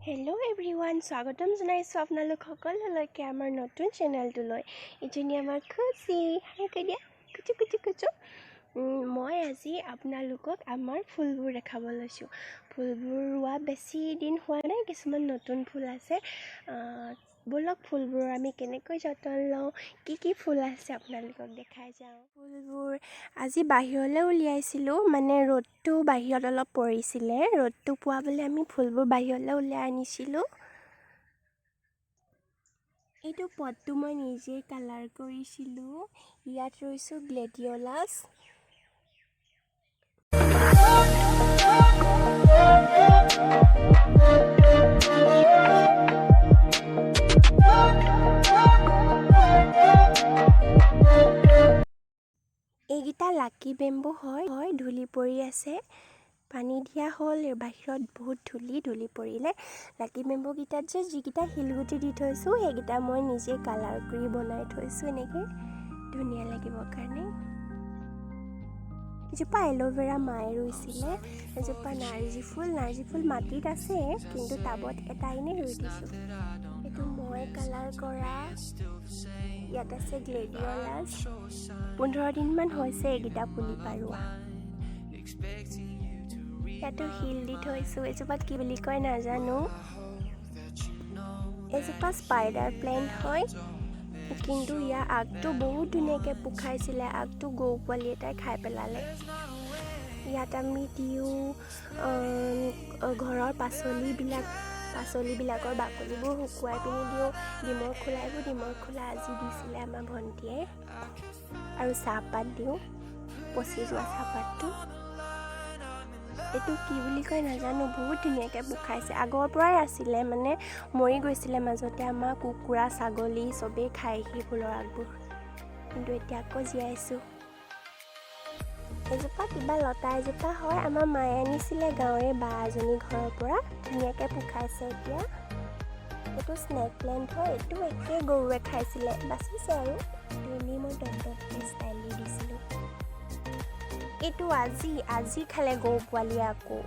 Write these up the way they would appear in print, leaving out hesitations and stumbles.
Hello' everyone, স্বাগতম জনাইছোঁ আপোনালোক সকলোলৈকে আমাৰ নতুন চেনেলটোলৈ। ইজনী আমাৰ খুচি হাই কৈ দিয়া কুচু কুচু কুচু। মই আজি আপোনালোকক আমাৰ ফুলবোৰ দেখাব লৈছোঁ। ফুলবোৰ ৰোৱা বেছি দিন হোৱা নাই, কিছুমান নতুন ফুল আছে। ব'লক ফুলবোৰ আমি কেনেকৈ যতন লওঁ, কি ফুল আছে আপোনালোকক দেখাই যাওঁ। ফুলবোৰ আজি বাহিৰলৈ উলিয়াইছিলোঁ, মানে ৰ'দটো বাহিৰত অলপ পৰিছিলে। ৰ'দটো পোৱাবলৈ আমি ফুলবোৰ বাহিৰলৈ উলিয়াই আনিছিলোঁ। এইটো পটটো মই নিজেই কালাৰ কৰিছিলোঁ। ইয়াত ৰুইছোঁ গ্লেডিঅলাছ। এইকেইটা লাকি বেম্বু হয়, ধূলি পৰি আছে। পানী দিয়া হ'ল, বাহিৰত বহুত ধূলি পৰিলে। লাকি বেম্বুকেইটাত যিকেইটা শিলগুটি দি থৈছোঁ, সেইকেইটা মই নিজে কালাৰ কৰি বনাই থৈছোঁ এনেকৈ ধুনীয়া লাগিবৰ কাৰণে। এজোপা এল'ভেৰা মায়ে ৰুইছিলে, এজোপা নাৰ্জী ফুল মাটিত আছে, কিন্তু টাবত এটা এনেই ৰুই দিছোঁ। এইটো মই কালাৰ কৰা। ইয়াত আছে গ্লেডিঅলাছ। 15 দিনমান হৈছে এইকেইটা পুলি পাৰোৱা। ইয়াতো শিল দি থৈছোঁ। এজোপাত কি বুলি কয় নাজানো। এজোপা স্পাইডাৰ প্লেণ্ট হয়, কিন্তু ইয়াৰ আগটো বহুত ধুনীয়াকৈ পোখাইছিলে। আগটো গৰু পোৱালি এটাই খাই পেলালে। ইয়াত আমি দিওঁ ঘৰৰ পাচলিবিলাকৰ বাকলিবোৰ শুকুৱাই পিনি দিওঁ। ডিমৰ খোলা আজি দিছিলে আমাৰ ভণ্টীয়ে। আৰু চাহপাত দিওঁ, পচি যোৱা চাহপাতটো। এইটো কি বুলি কয় নাজানো, বহুত ধুনীয়াকৈ পোখাইছে। আগৰ পৰাই আছিলে, মানে মৰি গৈছিলে মাজতে। আমাৰ কুকুৰা ছাগলী চবেই খায়হি ফুলৰ আগবোৰ, কিন্তু এতিয়া আকৌ জীয়াইছোঁ। এজোপা কিবা লতা এজোপা হয়, আমাৰ মায়ে আনিছিলে গাঁৱৰে বা এজনী ঘৰৰ পৰা। ধুনীয়াকৈ পোখাইছে এতিয়া। এইটো স্নেক প্লেণ্ট হয়, এইটো একে গৰুৱে খাইছিলে, বাচিছে আৰু এনেই মই টপকৈ ষ্টাইল দি দিছিলোঁ। এইটো আজি খালে গৰু পোৱালীয়ে আকৌ।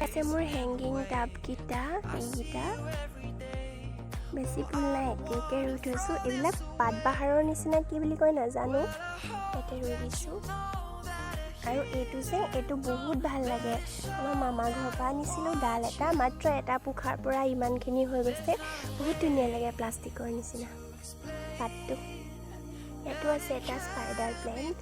আছে মোৰ হেংগিং টাবকেইটা, এইকেইটা বেছি ফুল নাই, একে ৰুই থৈছোঁ। এইবিলাক পাতবাহাৰৰ নিচিনা কি বুলি কয় নাজানো, ইয়াতে ৰুই দিছোঁ। আৰু এইটো বহুত ভাল লাগে। আমাৰ মামাৰ ঘৰৰ পৰা আনিছিলোঁ ডাল এটা, মাত্ৰ এটা পোখাৰ পৰা ইমানখিনি হৈ গৈছে। বহুত ধুনীয়া লাগে, প্লাষ্টিকৰ নিচিনা পাতটো। ইয়াতো আছে এটা স্পাইডাৰ প্লেণ্ট।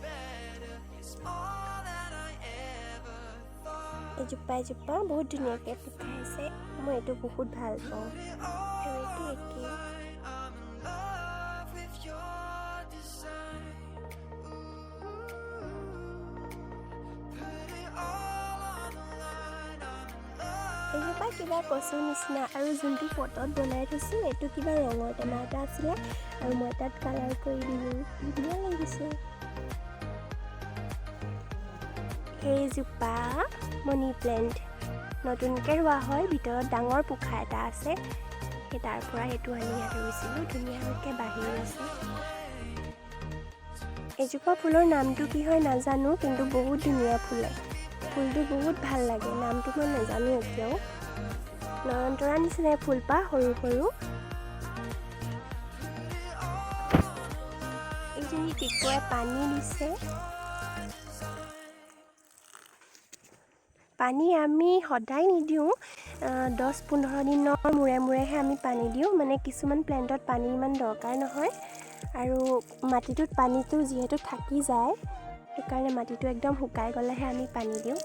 এজোপা বহুত ধুনীয়াকৈ পোখাইছে। মই এইটো বহুত ভাল পাওঁ। আৰু এইটো একেই। এইজোপা কিবা কচুৰ নিচিনা। আৰু যোনটো পটত বনাই থৈছোঁ, এইটো কিবা ৰঙৰ টেমা এটা আছিলে, আৰু মই তাত কালাৰ কৰি দিলোঁ। ধুনীয়া লাগিছে। এইজোপা মনি প্লেণ্ট, নতুনকৈ ৰোৱা হয়। ভিতৰত ডাঙৰ পোখা এটা আছে, সেই তাৰ পৰা এইটো আনি ইয়াত ৰুইছিলোঁ। ধুনীয়াকৈ বাঢ়ি আছে। এজোপা ফুলৰ নামটো কি হয় নাজানো, কিন্তু বহুত ধুনীয়া ফুলে। ফুলটো বহুত ভাল লাগে, নামটো মই নাজানো এতিয়াও। নয়নতৰা নিচিনাই ফুলপাহ, সৰু। এইজনী টিকুৱাই পানী দিছে। পানী আমি সদায় নিদিওঁ, 10-15 দিনৰ মূৰেহে আমি পানী দিওঁ। মানে কিছুমান প্লেণ্টত পানী ইমান দৰকাৰ নহয়, আৰু মাটিটোত পানীটো যিহেতু থাকি যায়, সেইকাৰণে মাটিটো একদম শুকাই গ'লেহে আমি পানী দিওঁ।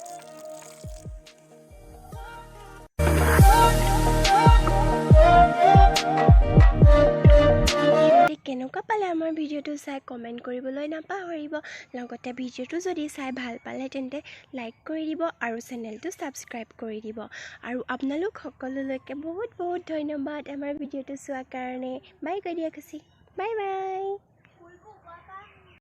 কেনেকুৱা পালে আমাৰ ভিডিঅ'টো চাই কমেণ্ট কৰিবলৈ নাপাহৰিব। লগতে ভিডিঅ'টো যদি চাই ভাল পালে তেন্তে লাইক কৰি দিব আৰু চেনেলটো ছাবস্ক্ৰাইব কৰি দিব। আৰু আপোনালোক সকলোলৈকে বহুত ধন্যবাদ আমাৰ ভিডিঅ'টো চোৱাৰ কাৰণে। বাই কৈ দিয়া খুচি, বাই।